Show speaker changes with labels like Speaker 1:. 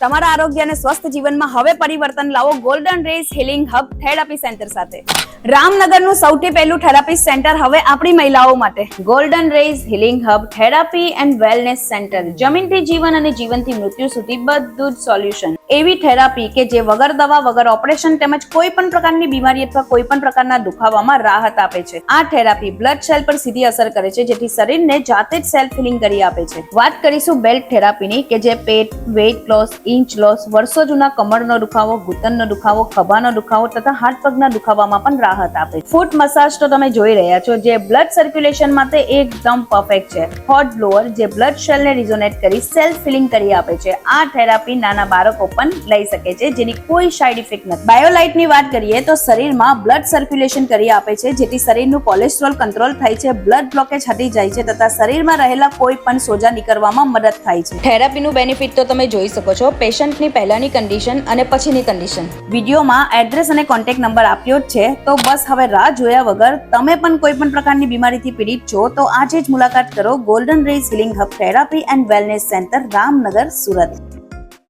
Speaker 1: તમારા આરોગ્ય અને સ્વસ્થ જીવનમાં હવે પરિવર્તન લાવો golden rays healing hub therapy centre સાથે. રામનગરનું સૌથી પહેલું થેરાપી સેન્ટર હવે આપણી મહિલાઓ માટે. Golden rays healing hub therapy and wellness centre. જમીનથી જીવન અને જીવનથી મૃત્યુ સુધી બધું જ સોલ્યુશન. એવી થેરાપી કે જે વગર દવા, વગર ઓપરેશન તેમજ કોઈ પણ પ્રકારની બીમારી અથવા કોઈ પણ પ્રકારના દુખાવામાં રાહત આપે છે. આ થેરાપી બ્લડ સેલ પર સીધી અસર કરે છે, જેથી શરીરને જાતે જ સેલ્ફ હીલિંગ કરી આપે છે. વાત કરીશું બેલ્ટ થેરાપીની, કે જે પેટ, વેઇટ લોસ, ઇંચ લોસ, વર્ષો જૂના કમરનો દુખાવો, ઘૂંટણનો દુખાવો, ખભાનો દુખાવો તથા હાથ પગના દુખાવામાં પણ રાહત આપે છે. ફૂટ મસાજ તો તમે જોઈ રહ્યા છો, જે બ્લડ સર્ક્યુલેશન માટે એકદમ પરફેક્ટ છે. હોટ બ્લોઅર, જે બ્લડ સેલને રિઝોનેટ કરી સેલ્ફ હીલિંગ કરી આપે છે. આ થેરાપી નાના બાળકો પણ લઈ શકે છે, જેની કોઈ સાઇડ ઇફેક્ટ નથી. બાયોલાઇટની વાત કરીએ તો શરીરમાં બ્લડ સર્ક્યુલેશન કરી આપે છે, જેથી શરીરનું કોલેસ્ટ્રોલ કંટ્રોલ થાય છે, બ્લડ બ્લોકેજ હટી જાય છે તથા શરીરમાં રહેલા કોઈ પણ સોજા નીકળવામાં મદદ થાય છે. થેરાપીનું બેનિફિટ તો તમે જોઈ શકો છો, પેશન્ટની પહેલાની કન્ડિશન અને પછીની કન્ડિશન. વિડીયોમાં એડ્રેસ અને કોન્ટેક્ટ નંબર આપ્યો જ છે, તો બસ હવે રાહ જોયા વગર તમે પણ કોઈ પણ પ્રકારની બીમારીથી પીડિત છો તો આજે જ મુલાકાત કરો golden rays healing hub therapy and wellness centre, Ramnagar, Surat.